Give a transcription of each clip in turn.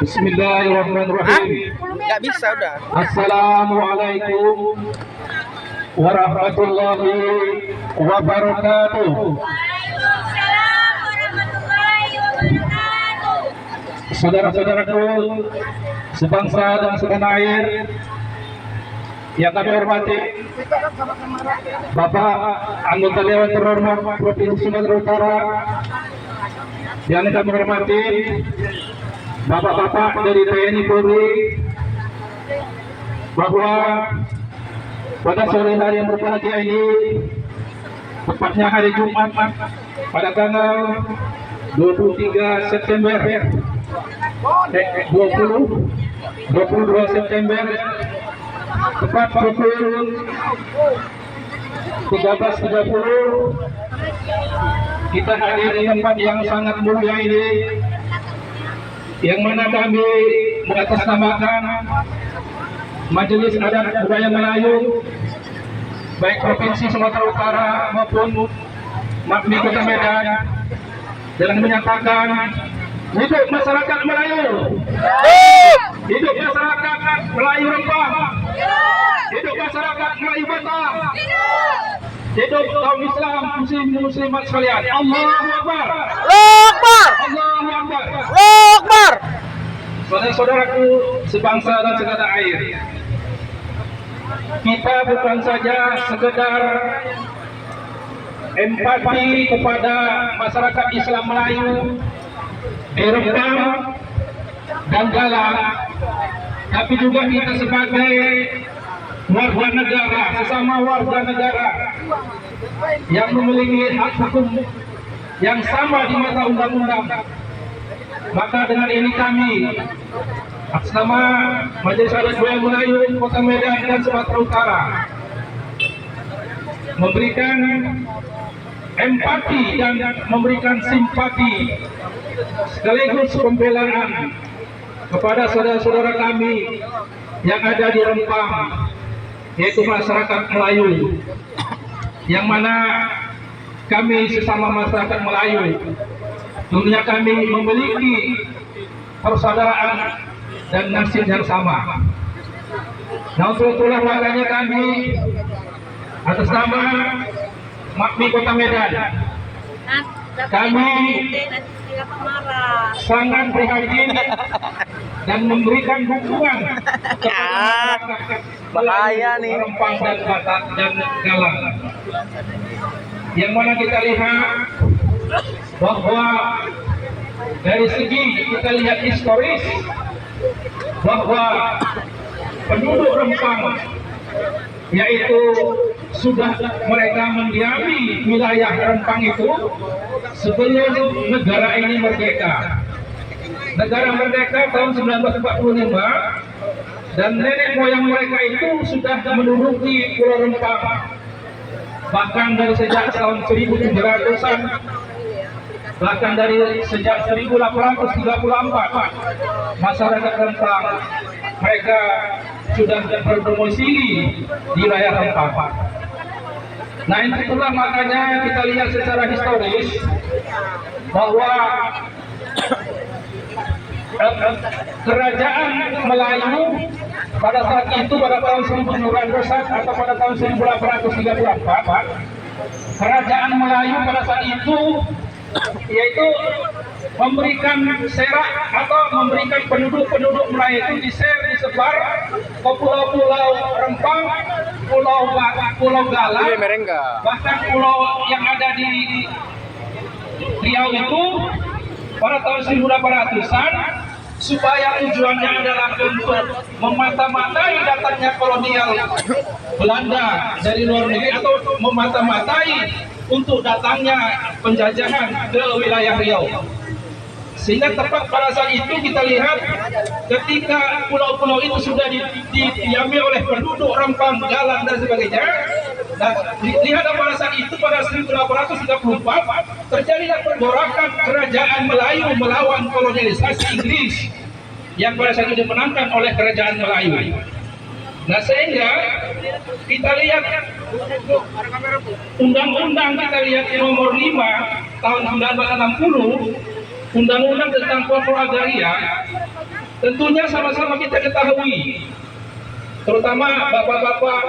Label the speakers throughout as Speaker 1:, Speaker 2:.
Speaker 1: Bismillahirrahmanirrahim.
Speaker 2: Nggak bisa udah.
Speaker 1: Assalamualaikum warahmatullahi wabarakatuh.
Speaker 3: Waalaikumsalam warahmatullahi wabarakatuh.
Speaker 1: Saudara-saudaraku sebangsa dan setanah air yang kami hormati, Bapak anggota Dewan Terhormat Provinsi Sumatera Utara yang kami hormati, Bapak-bapak dari TNI Polri, bahwa pada sore hari yang berbahagia ini, tepatnya hari Jumat pada tanggal 23 September 22 September tepat pukul 13.30 kita hadir di tempat yang sangat mulia ini, yang mana kami mengatasnamakan Majelis Adat Budaya Melayu baik Provinsi Sumatera Utara maupun MAPMI Kota Medan dengan menyatakan hidup masyarakat Melayu, hidup masyarakat Melayu Rempang, hidup masyarakat Melayu Batak, hidup kaum Islam muslimat sekalian. Allahu Akbar.
Speaker 2: Allahu Akbar.
Speaker 1: Allahu Akbar.
Speaker 2: Allahu Akbar.
Speaker 1: Saudara-saudaraku sebangsa dan setanah air, kita bukan saja sekedar empati kepada masyarakat Islam Melayu di Rempang dan Galang, tapi juga kita sebagai warga negara, sesama warga negara yang memiliki hak hukum yang sama di mata undang-undang. Maka dengan ini kami atas nama Majelis Adat Budaya Melayu Kota Medan dan Sumatera Utara memberikan empati dan memberikan simpati sekaligus pembelaan kepada saudara-saudara kami yang ada di Rempang, yaitu masyarakat Melayu, yang mana kami sesama masyarakat Melayu tentunya kami memiliki persaudaraan dan nasib yang sama. Nah, untuk itulah makanya kami atas nama MAPMI Kota Medan, kami sangat prihatin dan memberikan dukungan kepada masyarakat
Speaker 2: Bahaya nih.
Speaker 1: Rempang dan Batak dan Galang, yang mana kita lihat bahwa dari segi kita lihat historis bahwa penduduk Rempang yaitu sudah mereka mendiami wilayah Rempang itu sebelum negara ini merdeka. Negara merdeka tahun 1945 dan nenek moyang mereka itu sudah menduduki Pulau Rempang. Bahkan dari sejak tahun 1700-an, bahkan dari sejak 1834 masyarakat Rempang mereka sudah berdomisili di wilayah Rempang. Nah, itulah makanya kita lihat secara historis bahwa kerajaan Melayu pada saat itu, pada tahun 1900 atau pada tahun 1834, kerajaan Melayu pada saat itu yaitu memberikan serak atau memberikan penduduk Melayu itu disebar ke pulau-pulau Rempang, Pulau Galang, bahkan pulau yang ada di Riau itu pada tahun 1800-an, supaya tujuannya adalah untuk memata-matai datangnya kolonial Belanda dari luar negeri atau memata-matai untuk datangnya penjajahan ke wilayah Riau. Sehingga tepat pada saat itu kita lihat ketika pulau-pulau itu sudah didiami oleh penduduk Rempang, Galang dan sebagainya. Nah, lihat pada saat itu pada 1834 terjadilah pergolakan kerajaan Melayu melawan kolonialisasi Inggris yang pada saat itu dimenangkan oleh kerajaan Melayu. Nah sehingga kita lihat undang-undang, kita lihat nomor 5 tahun 1960, undang-undang tentang pokok agraria, tentunya sama-sama kita ketahui, terutama bapak-bapak,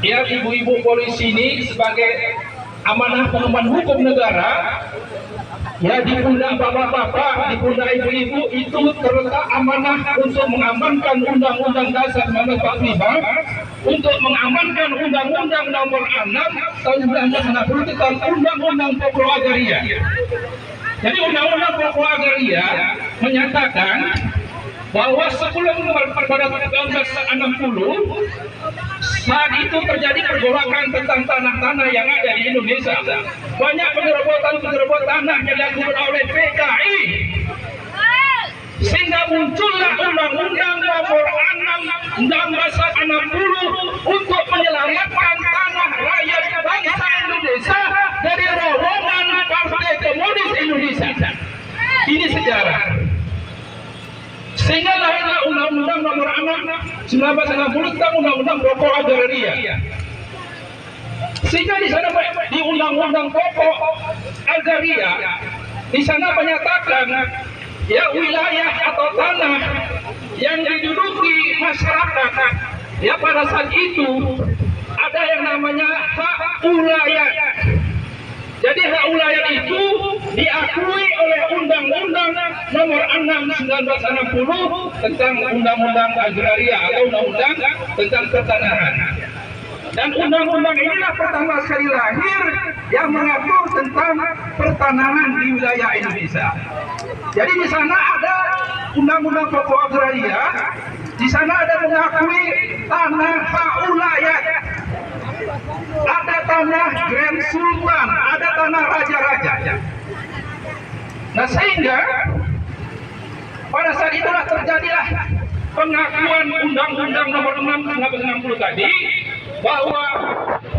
Speaker 1: ya ibu-ibu polisi ini sebagai amanah pengemban hukum negara, ya di pundak bapak-bapak, di pundak ibu-ibu itu terletak amanah untuk mengamankan Undang-Undang Dasar 1945, untuk mengamankan Undang-Undang Nomor 6 tahun 1960 tentang Undang-Undang Pokok Agraria. Jadi Undang-Undang Pokok Agraria menyatakan bahwa sebelum pada tahun 1960 saat itu terjadi pergolakan tentang tanah-tanah yang ada di Indonesia. Banyak penggerobotan tanah yang dilakukan oleh PKI, sehingga muncullah Undang-Undang Nomor 6 1960 untuk menyelamatkan tanah rakyat bangsa Indonesia dari rombongan Partai Komunis Indonesia. Ini sejarah. Sehingga lahirlah Undang-Undang Nomor 6 1960 tentang Undang-Undang Pokok Agraria. Sehingga di sana di Undang-Undang Pokok Agraria di sana menyatakan ya wilayah atau tanah yang diduduki masyarakat, ya pada saat itu ada yang namanya hak ulayat. Jadi hak ulayat itu diakui oleh Undang-Undang Nomor 6 1960 tentang Undang-Undang Agraria atau Undang-Undang tentang Pertanahan. Dan undang-undang inilah pertama sekali lahir yang mengatur tentang pertanahan di wilayah Indonesia. Jadi di sana ada Undang-Undang Pokok Agraria, di sana ada mengakui tanah hak ulayat. Ada tanah Grand Sultan, ada tanah raja-raja. Nah sehingga pada saat itulah terjadilah pengakuan Undang-Undang Nomor 6 1960 tadi, bahwa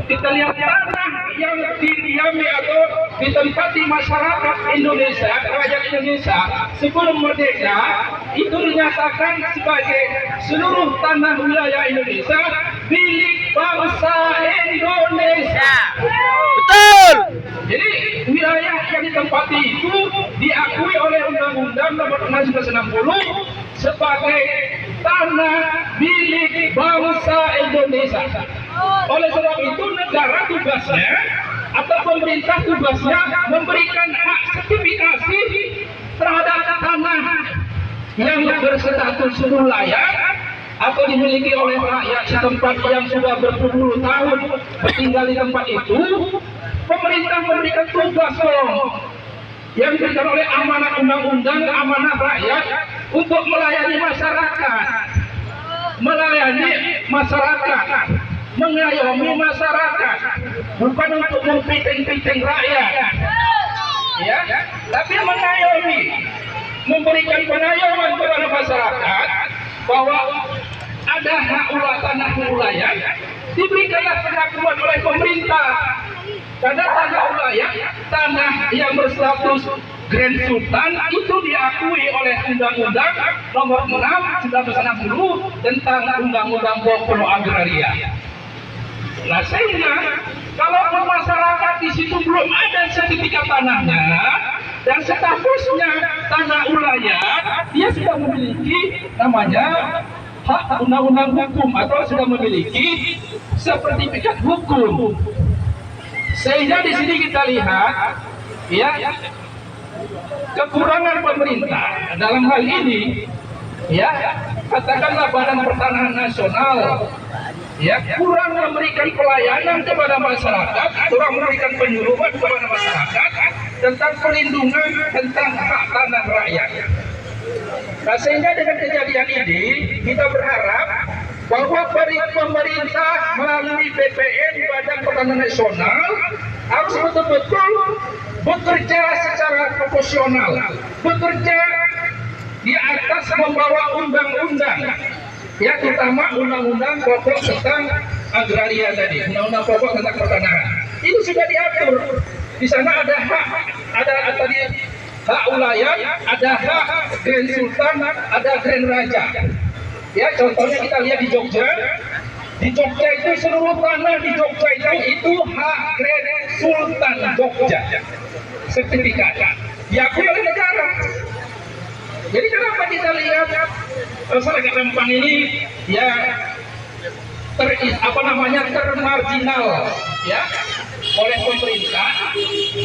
Speaker 1: kita lihat tanah yang didiami atau ditempati masyarakat Indonesia, rakyat Indonesia sebelum merdeka itu dinyatakan sebagai seluruh tanah wilayah Indonesia milik bangsa Indonesia.
Speaker 2: Betul.
Speaker 1: Jadi wilayah yang ditempati itu diakui oleh Undang-Undang Nomor 6 1960 sebagai tanah milik bangsa Indonesia. Oleh sebab itu negara tugasnya atau pemerintah tugasnya memberikan hak sertifikasi terhadap tanah yang berstatus layak atau dimiliki oleh rakyat setempat yang sudah berpuluh tahun tinggal di tempat itu. Pemerintah memberikan tugas yang diberikan oleh amanat undang-undang, amanat rakyat untuk melayani masyarakat, mengayomi masyarakat, bukan untuk mempiting-piting rakyat, ya, tapi mengayomi, memberikan pengayoman kepada masyarakat bahwa ada hak tanah wilayah, diberikanlah pengakuan oleh pemerintah. Karena tanah wilayah, tanah yang berstatus Grand Sultan itu diakui oleh Undang-Undang Nomor 6 1960 tentang Undang-Undang Pokok Agraria. Nah sehingga kalau masyarakat di situ belum ada sertifikat tanahnya dan statusnya tanah wilayah, dia sudah memiliki namanya hak undang-undang hukum atau sudah memiliki sertifikat hukum. Sehingga di sini kita lihat, ya, kekurangan pemerintah dalam hal ini, ya, katakanlah Badan Pertanahan Nasional, ya, kurang memberikan pelayanan kepada masyarakat, kurang memberikan penyuluhan kepada masyarakat tentang perlindungan tentang hak tanah rakyat. Nah, sehingga dengan kejadian ini kita berharap bahwa pemerintah melalui BPN, Badan Pertanahan Nasional, harus betul-betul bekerja secara proporsional, bekerja di atas membawa undang-undang, ya, terutama undang-undang pokok tentang agraria tadi, undang-undang pokok tentang pertanahan. Itu sudah diatur. Di sana ada hak, ada tadi hak ulayat, ada hak Grand Sultan, ada Grand Raja. Ya, contohnya kita lihat di Jogja. Di Jogja itu seluruh tanah di Jogja itu hak grade Sultan Jogja. Sertifikat diakui oleh negara. Jadi kenapa kita lihat masyarakat Rempang ini ya termarginal ya oleh pemerintah,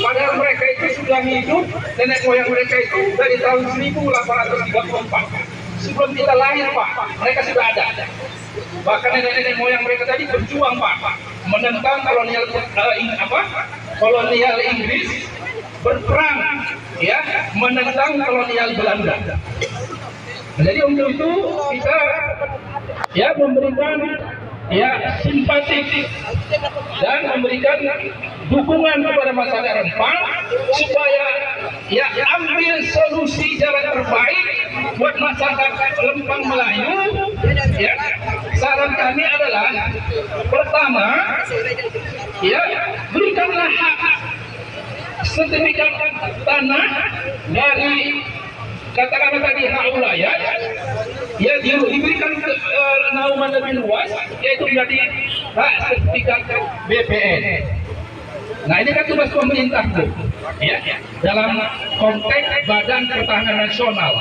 Speaker 1: padahal mereka itu sudah hidup, nenek moyang mereka itu dari tahun 1834 sebelum kita lahir Pak, mereka sudah ada. Bahkan nenek moyang mereka tadi berjuang Pak menentang kolonial Inggris, berperang ya menentang kolonial Belanda. Jadi untuk itu kita ya memberikan ya simpati dan memberikan dukungan kepada masyarakat Rempang supaya ya ambil solusi jalan terbaik buat masyarakat Rempang Melayu. Ya, saran kami adalah pertama ya berikanlah hak sertifikat tanah dari katakanlah tadi hak wilayah ya diberikan ke naungan lebih luas, yaitu menjadi hak sertifikat BPN. Nah ini kan tugas pemerintah tuh ya dalam konteks Badan Pertahanan Nasional.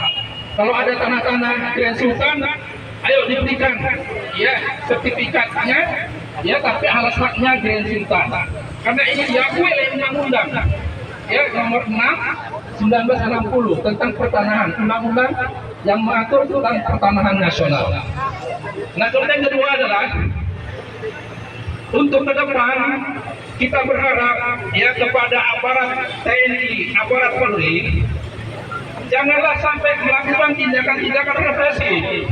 Speaker 1: Kalau ada tanah-tanah Grand Sultan, ayo diberikan ya sertifikatnya ya, tapi alas haknya Grand Sultan, karena ini diakui oleh undang-undang ya nomor 6 1960 tentang pertanahan, undang-undang yang mengatur tentang pertanahan nasional. Nah, kemudian yang kedua adalah untuk ke depan kita berharap ya kepada aparat TNI, aparat Polri, janganlah sampai melakukan tindakan-tindakan represi.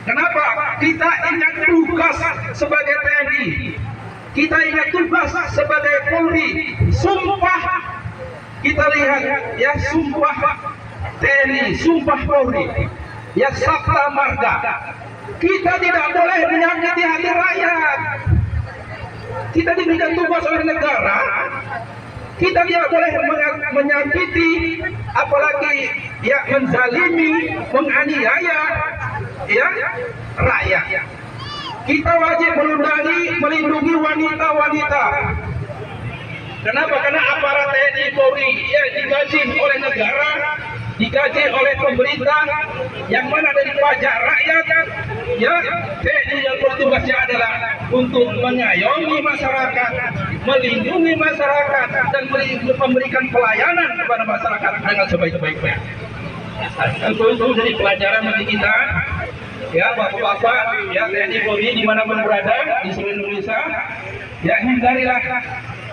Speaker 1: Kenapa? Kita ingat tugas sebagai TNI, kita ingat tugas sebagai Polri. Sumpah kita lihat ya, sumpah TNI, sumpah Polri, ya sabta marga. Kita tidak boleh menyakiti hati rakyat. Kita diberikan tugas oleh negara, kita tidak boleh menyakiti, apalagi ya menzalimi, menganiaya ya rakyat. Kita wajib melindungi wanita-wanita. Kenapa? Karena aparat TNI Polri ya digaji oleh negara, digaji oleh pemerintah, yang mana dari pajak rakyat. Ya, TNI yang bertugasnya adalah untuk mengayomi masyarakat, melindungi masyarakat, dan memberikan pelayanan kepada masyarakat dengan sebaik-baiknya. Tentu itu jadi pelajaran bagi kita, ya bapak-bapak, ya TNI Polri dimanapun berada di seluruh Indonesia, ya hindarilah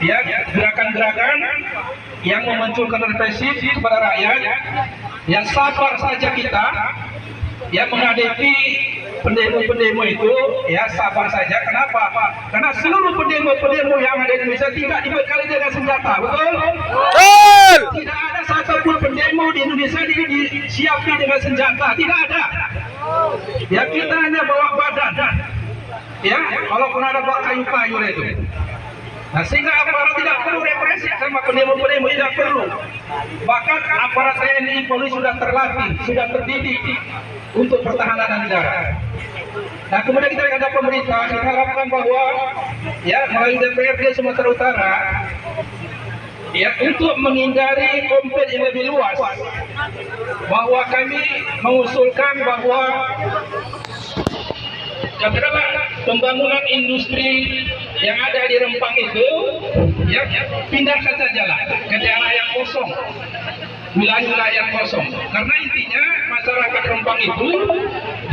Speaker 1: ya gerakan-gerakan yang memunculkan represi kepada rakyat. Yang sabar saja kita ya menghadapi pendemo-pendemo itu, ya sabar saja. Kenapa? Karena seluruh pendemo-pendemo yang ada di Indonesia tidak dibekali dengan senjata, betul?
Speaker 2: Betul.
Speaker 1: Tidak ada satupun pendemo di Indonesia disiapi dengan senjata, tidak ada. Ya kita hanya bawa badan, ya walaupun ada bawa kayu-kayu itu. Nah, sehingga aparat tidak perlu represi sama pendemo-pendemo, tidak perlu. Bahkan aparat TNI Polri sudah terlatih, sudah terdidik untuk pertahanan negara. Nah, kemudian kita ada pemerintah, kita harapkan bahwa ya melalui DPRD Sumatera Utara ya untuk menghindari konflik yang lebih luas, bahwa kami mengusulkan bahwa katakanlah pembangunan industri yang ada di Rempang itu ya pindahkan sajalah ke daerah yang kosong, wilayah-wilayah yang kosong. Karena intinya masyarakat Rempang itu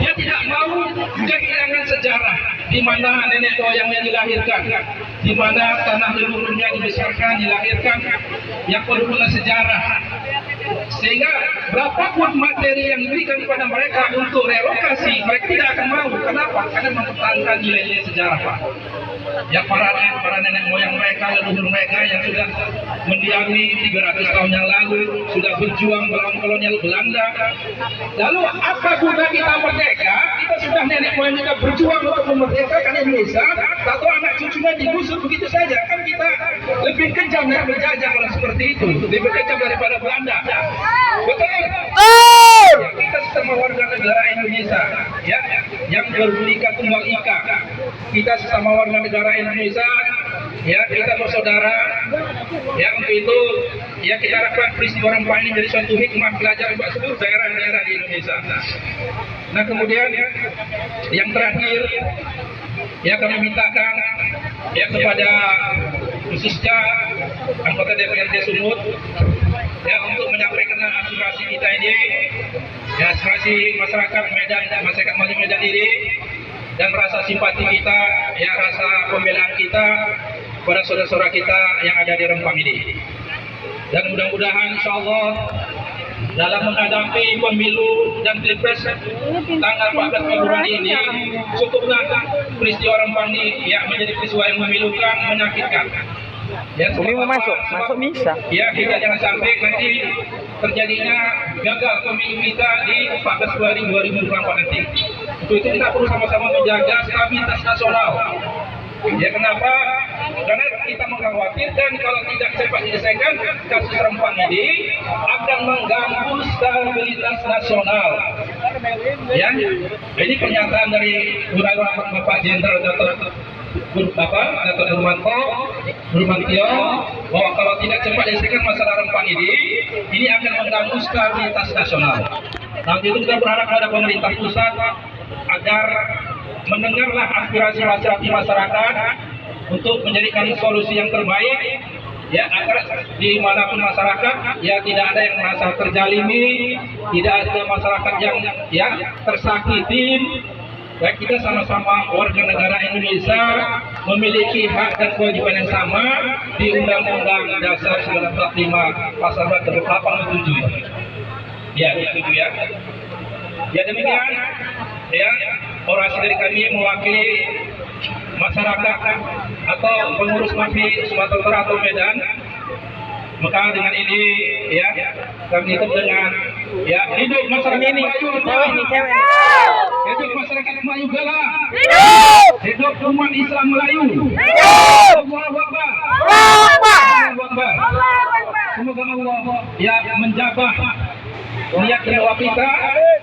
Speaker 1: dia tidak mau kehilangan sejarah di mana nenek moyangnya dilahirkan, di mana tanah leluhurnya dibesarkan, dilahirkan, yang penuh dengan sejarah. Sehingga berapapun materi yang diberikan kepada mereka untuk relokasi, mereka tidak akan mau. Kenapa? Karena mempertahankan nilai-nilai sejarah, Pak. Ya para nenek moyang mereka, leluhur mereka yang sudah mendiami 300 tahun yang lalu, sudah berjuang melawan kolonial Belanda. Lalu apa guna kita merdeka? Kita sudah nenek moyang kita berjuang untuk memerdekakan Indonesia, atau anak cucunya digusur begitu saja? Kan kita lebih kejam ya menjajah kalau seperti itu, lebih kejam daripada Belanda. Betul?
Speaker 2: Betul.
Speaker 1: Ya, kita sesama warga negara Indonesia, ya, yang berbudika tunggal ika. Kita sesama warga negara Indonesia, ya, kita bersaudara. Ya, untuk itu, ya, kita harapkan peristiwa rempah ini menjadi suatu hikmah belajar buat seluruh daerah-daerah di Indonesia. Nah, kemudian yang terakhir, ya, kami mintakan, ya, kepada khususnya anggota DPRD Sumut, ya, untuk menyampaikan aspirasi kita ini, ya, aspirasi masyarakat Medan dan masyarakat Mali Medan ini, dan rasa simpati kita, ya, rasa pembelaan kita pada saudara-saudara kita yang ada di Rempang ini. Dan mudah-mudahan insya Allah dalam menghadapi pemilu dan pilpres tanggal 14 Februari ini, cukuplah peristiwa Rempang ini, ya, menjadi peristiwa yang memilukan, menyakitkan. Ya,
Speaker 2: Umi mau masuk bisa.
Speaker 1: ya, kita jangan sampai nanti terjadinya gagal pemilu kita di 14 Februari 2024 nanti. Untuk itu kita perlu sama-sama menjaga stabilitas nasional. Ya, kenapa? Karena kita mengkhawatirkan kalau tidak cepat diselesaikan kasus Rempang ini akan mengganggu stabilitas nasional. Ya, ini pernyataan dari Bapak Jenderal Gatot Nurmantio bahwa kalau tidak cepat diselesaikan masalah Rempang ini akan mengganggu stabilitas nasional. Nah, itu kita berharap pada pemerintah pusat agar mendengarlah aspirasi masyarakat untuk menjadikan solusi yang terbaik, ya, agar dimanapun masyarakat, ya, tidak ada yang merasa terzalimi, tidak ada masyarakat yang, ya, tersakiti. Ya, kita sama-sama warga negara Indonesia memiliki hak dan kewajiban yang sama di Undang-Undang Dasar 1945 Pasal 87. Ya, itu ya. Ya, demikian, ya, orasi dari kami mewakili masyarakat atau pengurus MAPI Sumatera Utara atau Medan. Maka dengan ini, ya, kami tutup dengan, ya, hidup masyarakat Melayu, hidup masyarakat Melayu Galah, hidup umat Islam Melayu, Allahu Akbar. Semoga Allah, ya, menjabah niat doa kita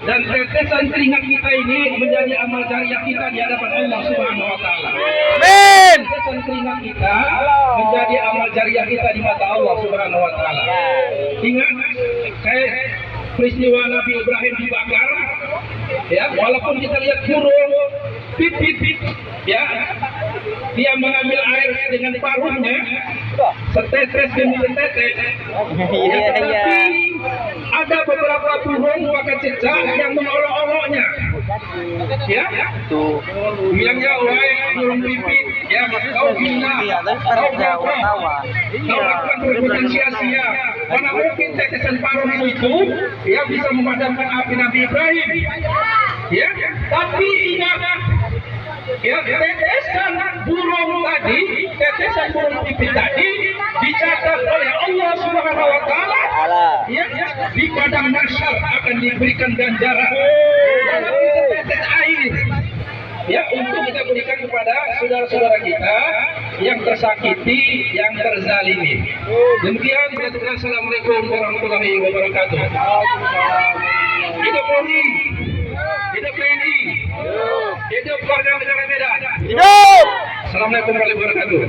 Speaker 1: dan tetesan keringat kita ini menjadi amal jariah kita di hadapan Allah Subhanahu wa taala.
Speaker 2: Amin.
Speaker 1: Tetesan keringat kita menjadi amal jariah kita di mata Allah Subhanahu wa taala. Ingat kayak peristiwa Nabi Ibrahim dibakar, ya, walaupun kita lihat burung pip pip pip, ya, dia mengambil air dengan paruhnya setetes demi setetes, ya, tetapi ada beberapa burung pakai cecak yang mengolok-oloknya, ya, bilangnya wahai burung pipit, ya, kau hina, kau bodoh, kau lakukan perbuatan sia-sia. Mana mungkin tetesan paruh itu, ya, bisa memadamkan api Nabi Ibrahim, ya, tapi ingat, ya, tetesan burung tadi, tetesan burung pipit tadi dicatat oleh Allah Subhanahu wa taala, ya, di padang mahsyar akan diberikan ganjaran setetes air, ya, untuk kita berikan kepada saudara-saudara kita yang tersakiti, yang terzalimi. Demikian, assalamualaikum warahmatullahi wabarakatuh. Hidup Polri, hidup TNI, hidup warga negara Medan.
Speaker 2: Hidup.
Speaker 1: Assalamualaikum warahmatullahi wabarakatuh.